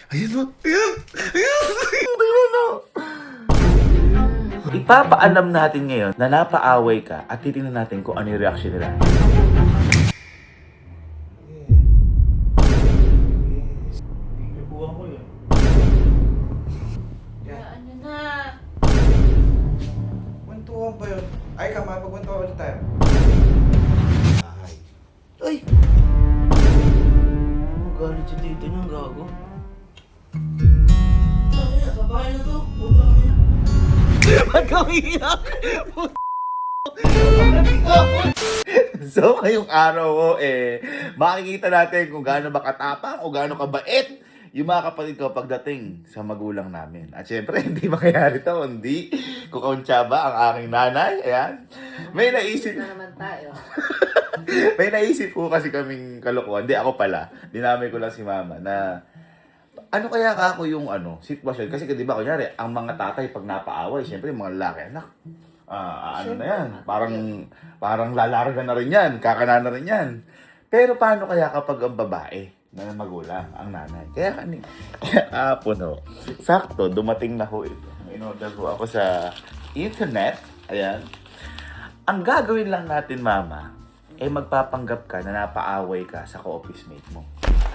Ayan o. Ayan. Ayan. Ayan o. Ipapaalam natin ngayon na napaaway ka at titingnan natin kung ano yung reaction nila. Ibubuhan ko yun. Hayaan nyo na. Kwentuhan ba yun? Ay, mapagkwentuhan ulit tayo. Ay! Magalit si tito niyang gago. Babae na to. Ba't kang iiyak? So, ngayong araw ko, makikita natin kung gaano ba katapang o gaano kabait yung mga kapatid ko pagdating sa magulang namin. At syempre, hindi mangyayari to, hindi kukauntsaba ang aking nanay. Ayan. May naisip, Na naman tayo. may naisip ko kasi kaming kalokohan. Hindi, ako pala. Dinamay ko lang si mama na ano kaya ako yung sitwasyon? Kasi di ba, kunyari, ang mga tatay pag napaaway, syempre, yung mga lalaki, anak, ano na yan, parang lalarga na rin yan, kakana na rin yan. Pero paano kaya kapag ang babae na magulang, ang nanay? Kaya kahapon ho, sakto, dumating na ho ito. In-order ho ako sa internet, ayan. Ang gagawin lang natin, mama, magpapanggap ka na napaaway ka sa ka-office mate mo.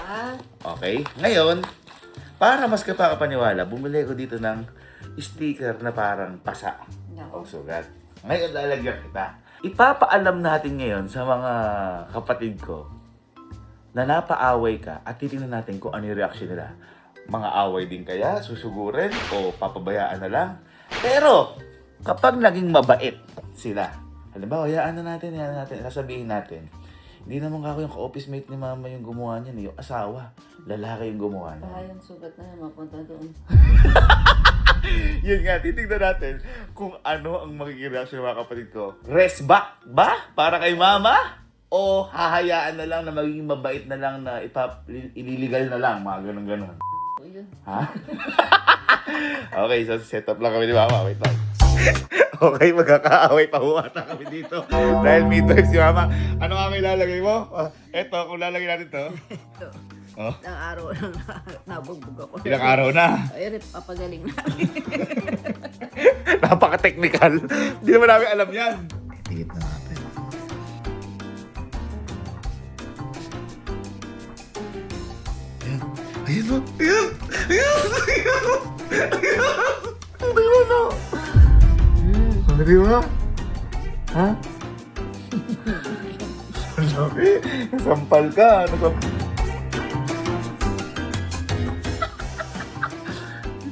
Ah, Okay? Ngayon, para mas kapakapaniwala, bumili ko dito ng sticker na parang pasa o no. sugat. Ngayon, lalagyan kita. Ipapaalam natin ngayon sa mga kapatid ko na napaaway ka at titingnan natin kung ano yung reaction nila. Mga away din kaya, susugurin o papabayaan na lang. Pero, kapag naging mabait sila, halimbawa, hayaan natin, sasabihin natin, hindi naman ako yung ka-office mate ni mama yung gumawa niyan, yung asawa. Lalaki yung gumawa niya. Baka yung sugat na yan, mapunta doon. Yun nga, titignan natin kung ano ang magiging reaction ng mga kapatid ko. Rest back ba? Para kay mama? O hahayaan na lang na magiging mabait na lang na ililigal na lang, mga ganun-ganun. O yun. Ha? Okay, so set up lang kami ni mama. Wait lang. Okay, magkakaaway pa huwata kami dito. Dahil midwife si mama. Ano kami ilalagay mo? Eto, kung lalagay natin to. Ito. Oh, Ilang araw lang nabugbog ako. ilang araw na. Ayun, papagaling namin. Napaka-technical. Hindi naman namin alam yan. Tigit na natin. Ayan. Ayan o. Ayan. Ayan. Ayan. Ayan o. Di ba? Ha? Sabi, nasampal ka.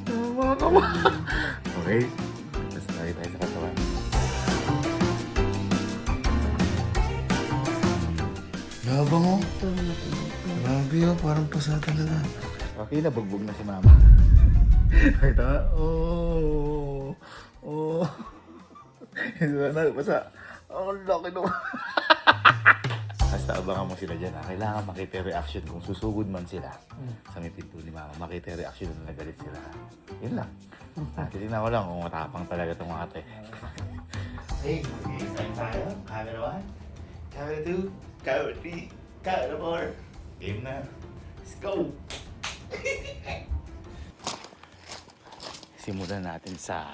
Tama ka ba? Okay. Tapos tayo sa katawan. Labang o. Grabe o, parang pasa talaga. Okay, nabugbog na si mama. Ito nga. Oh. Oh. Ito na, basta. Ang laki naman. Basta abangan mo sila dyan. Kailangan makita yung reaction kung susugod man sila sa may pinto ni mama. Makita yung reaction na nagalit sila. Yun lang. Titignan ko lang kung matapang talaga itong ate. Hey, game tayo. Camera 1, camera 2, camera 3, camera 4. Game na. Let's go! Simulan natin sa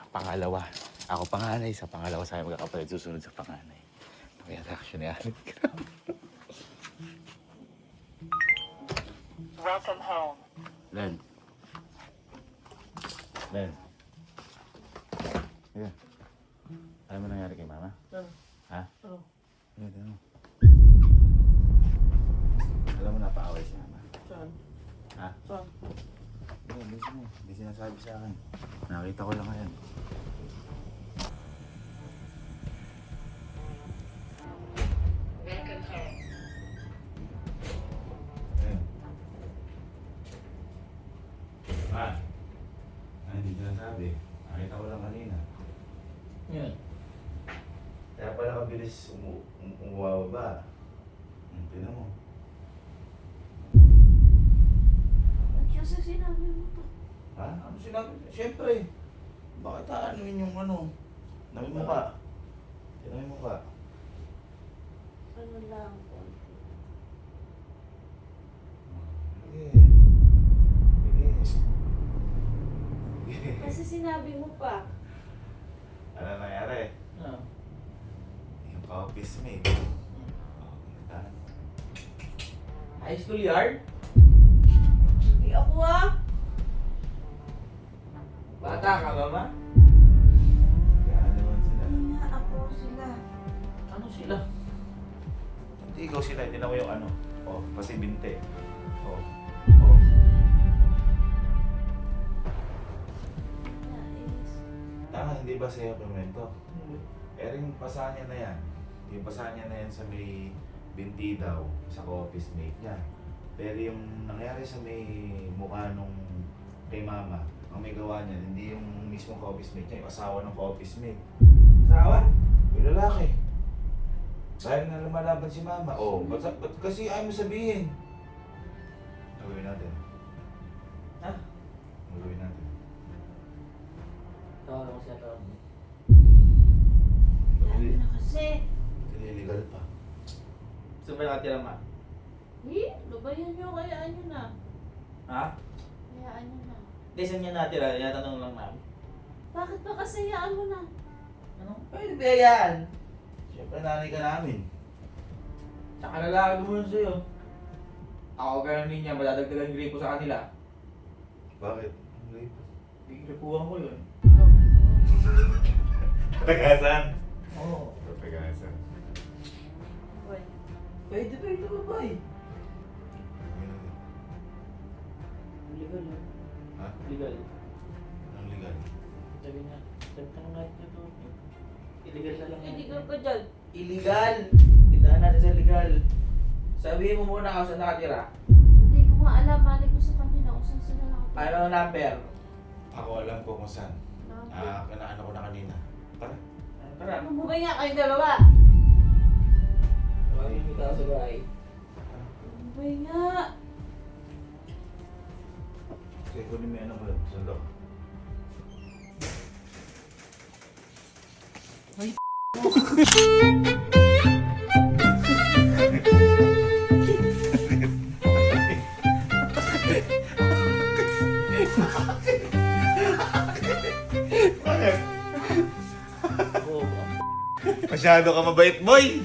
pangalawa. Ako panganay, sa pangalawa sa akin magkakapalit, susunod sa panganay. Kaya reaction ni Alec. Welcome home. Len. Len. Ayan. Alam mo nangyari kay mama? Ha? Oo. Ayan, ano? Alam mo napaaway si mama? Saan? Ha? Saan? Hindi sinasabi sa akin. Nakita ko lang ngayon. Welcome home. Ayan. Ha? Ay, hindi sinasabi. Nakita ko lang kanina. Yan. Kaya pala kabilis umubaba. Tignan mo. Kasi sinabi mo to. Ha? Ano sinabi? Siyempre. Bakit aanuin yung Nami mo ka. Tinami mo ka. Ano lang, konti. Eh. Kasi sinabi mo pa. Ano nangyari? Ano? Yung ka-office mate. Oh, yan. High school yard? Hindi ako ah. Bata ka ba, ma? Kaya naman sila. Hindi nga ako sila. Ano sila? Hindi ikaw sila, hindi na mo yung ano. Oh, pati binte. Oh. Oh. Nais. Hindi ba sa'yo pimento? Eh rin pasahan niya na yan. Yung pasahan niya na yan sa may binti daw, sa office mate niya. Pero yung nangyari sa may mukha nung kay mama, ang may gawa niya, hindi yung mismong ka-office mate niya, yung asawa ng ka-office mate. Sawa? Yung lalaki. Dahil na lumalaban si mama. Oh, ba't kasi ayaw mo sabihin? Gagawin natin. Ha? Gagawin natin. Tawagan ko siya, tawagan mo. Lalo na kasi. Illegal pa. Gusto ba nakatira, ma? Lubayan nyo, kayaan nyo na. Ha? Kayaan nyo na. Hindi, saan niya natira? Tinatanong lang namin. Bakit ba kasi hayaan mo na? Ano? Pwede ba yan? Siyempre nanay ka namin. Tsaka lalaki mo yun sa'yo. Ako ganun niya, madadagdagan yung gripo sa kanila. Bakit? Gripuhan ko yun. Tagasan. Oo. Tagasan. Boy. Pwede ba ito, babay? Legal, ha? Ha? Legal. Anong legal? Sabi niya, tagtanong natin ito. Illegal na lang. Illegal ka dyan. Illegal! Kitaan natin sa legal. Sabihin mo muna ako saan nakatira. Hindi ko nga alam. Mali ko sa kanila kung saan sila nakatira. Ano ang number? Ako alam ko kung saan. Kanaano ko na kanina. Tara. Tara. Bumubay nga kayong dalawa. Tawagin mo tao sa bahay. Bumubay nga. Sige, kunin mo yung ano ko. Sundok. Bakit? Oo. Masyado ka mabait, boy!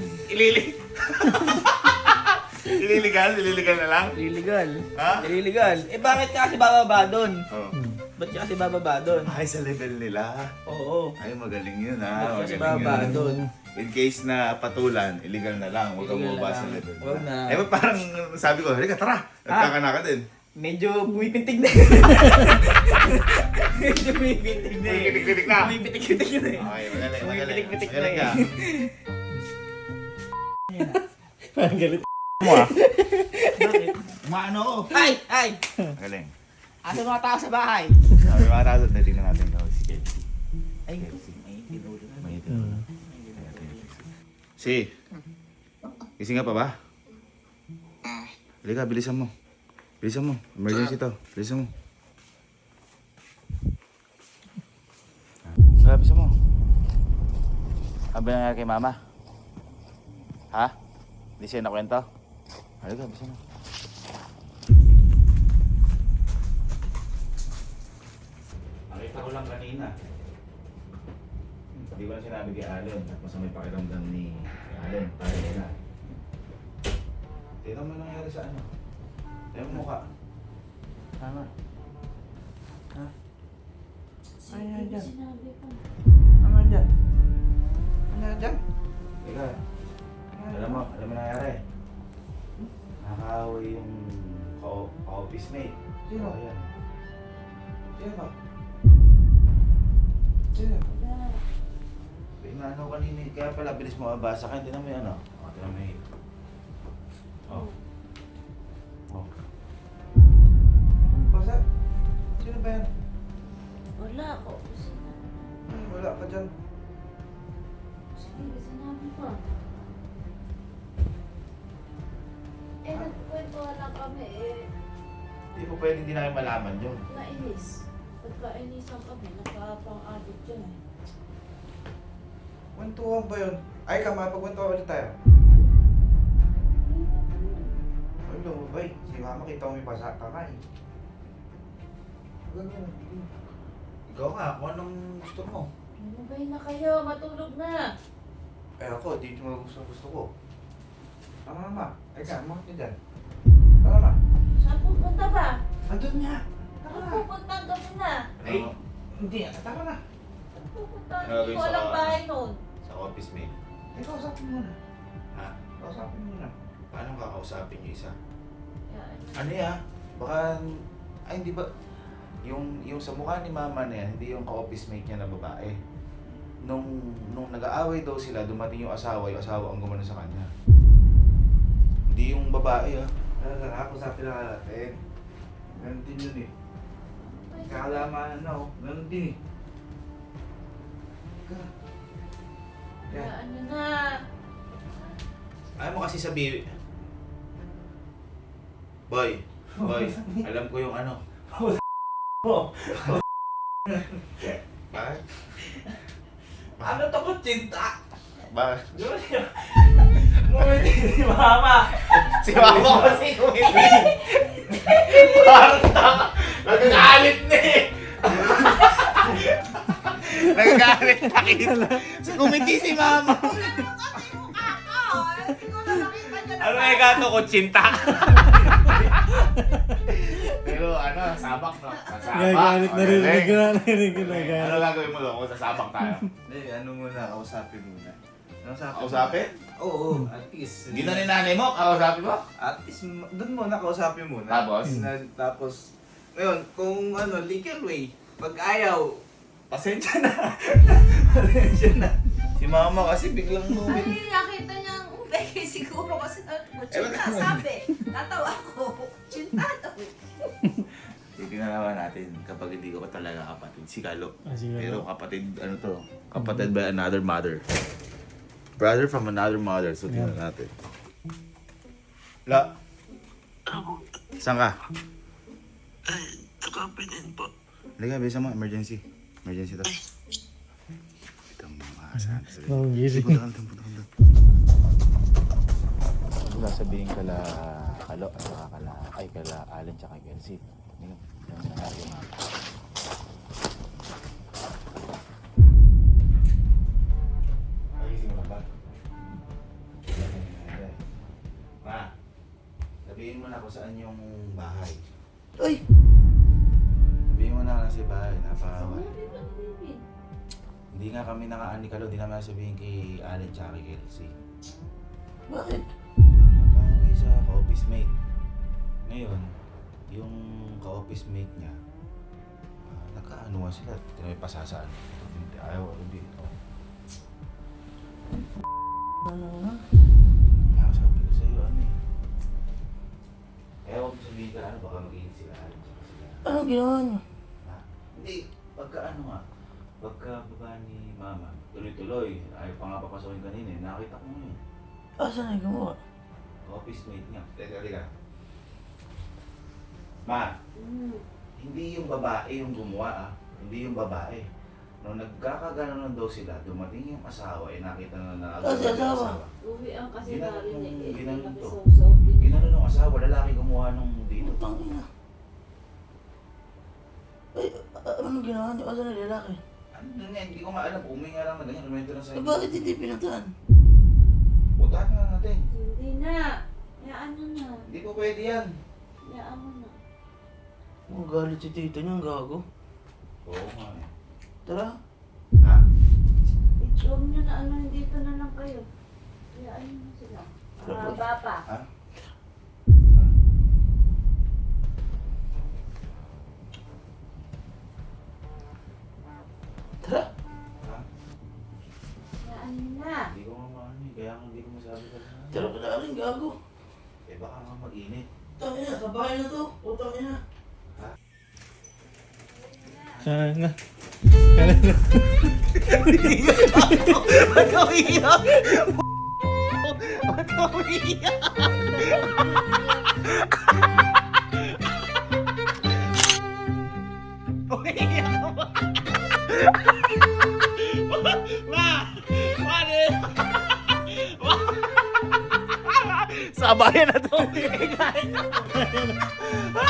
Ililigal na lang? Illegal. Ha? Illegal. Eh bakit ka kasi bababa doon? Oo. Ba't ka kasi bababa doon? Ay, sa level nila. Oo. Ay, magaling yun ha. Ba't kasi Magaling bababa yun. doon? In case na patulan, illegal na lang. Huwag kang Illegal bumaba na sa lang. level. Huwag na. Eh, ba't parang sabi ko, halika, tara. Nagkakana ka din. Medyo pumipintig na. Medyo pumipintig na eh. Pitik-pitik na. Pumipintig-pitig na eh. Okay, magaling. Pumipintig-pitig na Magaling eh. ka. Parang galit. Mo ah. Bakit? Maano ko. Ay! Ay! Magaling. Asa mga tao sa bahay? Sabi mga tao, tingnan natin daw si Kelsey. Ay, Kelsey. may tinulo na. May ito. Si. Gising ka pa ba? Halika, bilisan mo. Bilisan mo. Emergency to. Bilisan mo. Halika, bilisan mo. Ano ba nangyari kay mama? Ha? Hindi siya nakwento? Halika, bilisan mo. Nakita ko lang kanina. Hindi ko na sinabi kay Allen at masamay pakiramdam ni Allen. Tayo na. Tingnan mo nangyari sa ano. Tingnan mo mukha. Tama. Ha? Sige, dyan. sinabi ko. Ano dyan? Ano dyan? Teka. Alam mo nangyari. Nakakaway yung ka-office mate. Sino? Oh, yan. Sino ba? Sino? Wala. Ano kanina, kaya pala bilis mo mabasa ka, hindi na may ano. O, hindi na may... Oh. Oh. Basa? Sino ba yan? Wala ako. Sinabi. Wala ka dyan. Sige, sinabi ko. Nagkwentuhan lang kami Hindi mo pwede hindi namin malaman yun. nainis. Pagkainisan kami, nakapang-addict dyan eh. Kwentuhan ba yun? Ay, mapagkwentuhan ulit tayo. Ay, lumabay. Si mama kita mo may pasa ka eh. Ikaw nga, kung anong gusto mo. Lumabay na kayo, matulog na. Eh ako, dito mo gusto ko. Tama ma. Ay ka, mga ka dyan. Tama ma. Saan pupunta ba? Andun nga. Saan pupunta ang gabi na? Ay, hindi. Tama na. Saan pupunta? Ano Hindi gagawin ko sa alam kanila? bahay noon. Sa office mate. Eh, kausapin mo na. Ha? Kausapin mo na. Paano kakausapin yung isa? Yan. Ano ya? Baka, ay hindi ba, yung sa mukha ni mama na yan, hindi yung ka-office mate niya na babae. Nung nag-aaway daw sila, dumating yung asawa ang gumano sa kanya. Hindi yung babae ah. Nakakausapin na natin. Ganun din yun eh. Kakalaman na oh. Ganun din eh. Yan, ano na. Ayaw mo kasi sabihin. Boy, alam ko yung ano. Bakit? Ano to ko, Chinta? Bakit? Ngumiti si Mama. Si mama kasi kumiti. Parang taka. Nagagalit na eh. Nagagalit na kita. Kumiti si mama. Ano may gato ko, Chinta? Pero ano, sabak no? Sabak. Gagalit na rin. Narinig ko na Ano gagalit. gagawin mo doon kung sasabak tayo? Hindi, ano muna, kausapin muna. Kausapin? Oo, at least. Hindi na ni nanay mo, kausapin mo? At least, doon muna kausapin muna. Tapos? Tapos, ngayon, kung ano, legal way, pag ayaw, pasensya na. Pasensya na. Si mama kasi biglang lumit. Ay, nakita niya ang ube. Siguro kasi Chinta, sabi. Natawa ko. Chinta daw. Titignan naman natin kapag hindi ko talaga kapatid. Si Kalo. Si Kalo. Pero kapatid, ano to? Kapatid by another mother. Brother from another mother. So, tingnan natin. La. Saan ka? Ay, nakape din po. Halika, bisa mo. Emergency. Emergency to. Ito mga asahan. Bagong gising. Ano sabihin kala Kalo at saka kala Allen tsaka Kelsey. Yung nangyari nga. Nagising mo na ba? Ma, sabihin mo na kung saan yung bahay. Ay! Sabihin mo na kasi bahay, napakaway. Sabi ko, baby. Hindi nga kami nakaani Kalo, hindi naman sabihin kay Allen tsaka kay Kelsey. Bakit? Napakaway sa ka-office mate. Ngayon, yung ka-office mate niya, nagkaanuhan sila, may pasasaan. Hindi, ayaw, hindi. Sabi ko sa'yo, ano eh. Kaya huwag mo sabihin ka, ano, baka mag-iinit sila. Ano ginawa niyo? Ha? Hindi, pagka ano nga, pagka baba ni mama, tuloy-tuloy, ayaw pa nga papasokin kanina eh, nakita ko ngayon. Saan ay gumawa? Office mate niya. Teka. Ma, hindi yung babae yung gumawa ah. Hindi yung babae. Nung nagkakaganon daw sila, dumating yung asawa, nakita na agad yung asawa. Uwi ang kasi Ginano narinig eh. ginano to. Nakisawsaw din. Ginanon ng asawa, lalaki gumawa nung dito. Utang ina. Ay, anong ginawa niyo? Asan ang lalaki? Ano nga, hindi ko nga alam. Uminga lang na ganyan, rumento lang sa'yo. Bakit hindi pinuntahan? Puntahan na natin. Hindi na. Hayaan mo na. Hindi po pwede yan. Hayaan mo na. Galit si tito niya, ang gago. Oo nga eh. Tara. Ha? Huwag nyo na ano, dito na lang kayo. Hayaan mo sila. Baba. Ha? Tara. Ha? Hayaan mo na. Hindi ko nga maano eh. Kaya nga hindi ko masabi ka na. Tara pa na rin, gago. Eh baka nga mag-init. Tangin na, kabahay na to. Utang ina. Sana na. Ba't ka umiiyak? Ba't ka umiiyak? Umiiyak ka ba? Sabayan na to. Umiiyak ka ba?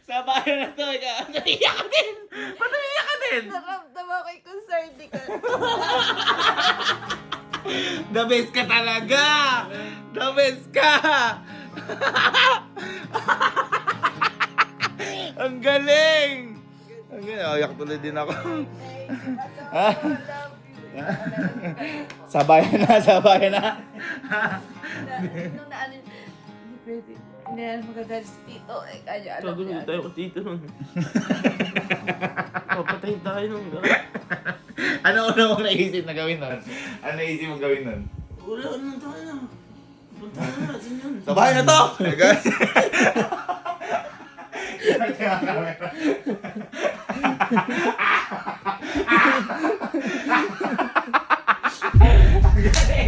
Sabayan na to. Naiyak ka din. Ba't naiyak ka din? Naramdaman ko yung concern ka. The best ka talaga! The best ka! Ang galing! Ang galing. Ayak tuloy din ako. Ha? Sabayan na, sabayan na. Nung naano, hindi pwede. Hindi na magagalit si Tito. Eh, kaya alam Kagulo niya. tayo ko dito nun. Papatayin tayo nung Ano una mong naisip na gawin nun? Ano naisip mong gawin nun? Wala na tayo. Punta na natin yun. Sabayan na to! Guys!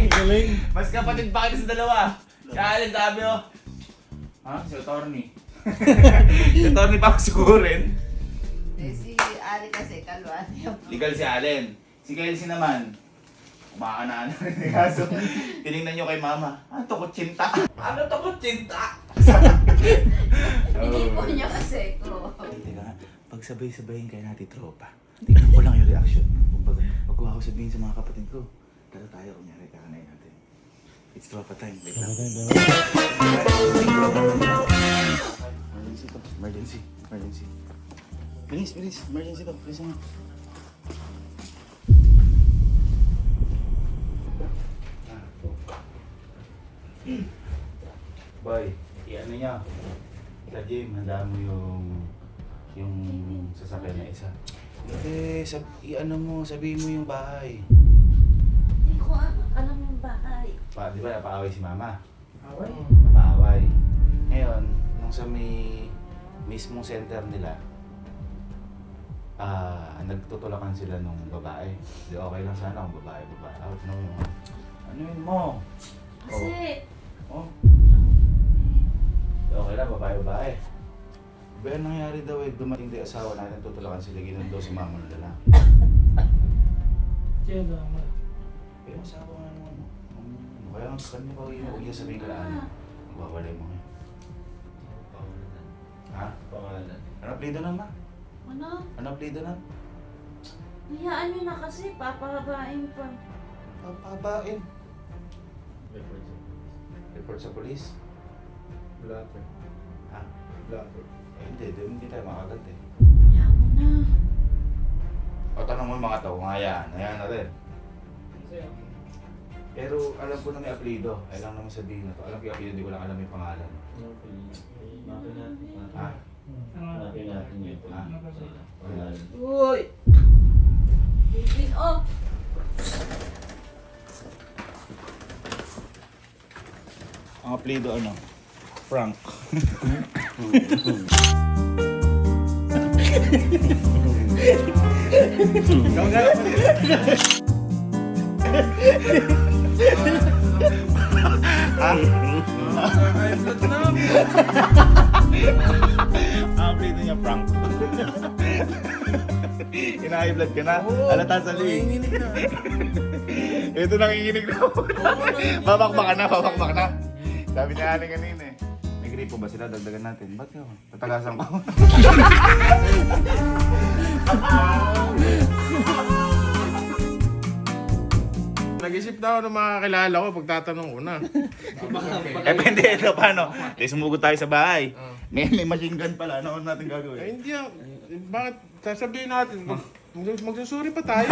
Galing. Mas kapatid pa kita sa dalawa. Kaya alin sabi mo? Ha? Si Atty. Si Atty pa sigurin. Eh, si Ali kasi kalwan niya. Legal si Allen. Si Kelsey naman. Kumakanaan na rin. Kaso, tinignan nyo kay mama. Ano to, kutsinta? Ano to, kutsinta? Hindi po niya kasi ko. Teka nga, pagsabay-sabayin kayo natin tropa. Tingnan ko lang yung reaction. Kumbaga, wag ko ako sabihin sa mga kapatid ko. Tara tayo, kunyari, kakanayin natin. It's tropa time. Wait lang. Emergency to. Emergency. Emergency. Bilis, bilis. Emergency to. Bilis mo. Boy, i-ano niya. Sa gym, handa mo yung sasakyan na isa. Eh, i-ano mo, sabihin mo yung bahay. Hindi ko alam yung bahay. Di ba napaaway si mama? Away. Napaaway. Ngayon, nung sa may mismong center nila, nagtutulakan sila nung babae. Di okay lang sana kung babae. Out no. Ano yun mo? Kasi, Oh. Okay lang, babae. Ba nangyari daw eh, dumating din asawa natin, tutulakan sila, ginundo si mama ng lalaki. Diyan lang. Pero asawa nga naman. Kaya ang kanya pa rin, huwag niya sabihin ka lang. Magwawalay mo ngayon. Ha? Pangalan. Ano plido nun, ma? ano? Ano plido nun? Hayaan niyo na kasi, papahabain pa. Papabain. Report sa polis? Blatter. Ha? Blatter. Hindi tayo makagat eh. Hayaan mo na. O tanong mo yung mga tao, kung hayaan na rin. Pero alam ko na may apelido, ay lang naman sabihin na to. Alam ko yung apelido, di ko lang alam yung pangalan. Mapin natin. Ha? Mapin natin yun. Ha? Pangalan. Uy! Bibin, oh! Ang apelido ano? Frank. Ang apelido niya Frank. Ina-high blood ka na? Halata sa ling. Ito nanginginig na ako. Babakbak na. Sabi niya Aling kanina eh. May gripo ba sila? Dagdagan natin. Ba't yun? Tatagasan ko. Nag-isip na ako ng mga kakilala ko pagtatanong ko na. Pwede ito paano? Sumugot tayo sa bahay. May machine gun pala. Ano natin gagawin? Hindi ah. Bakit sasabihin natin? Magsusuri pa tayo.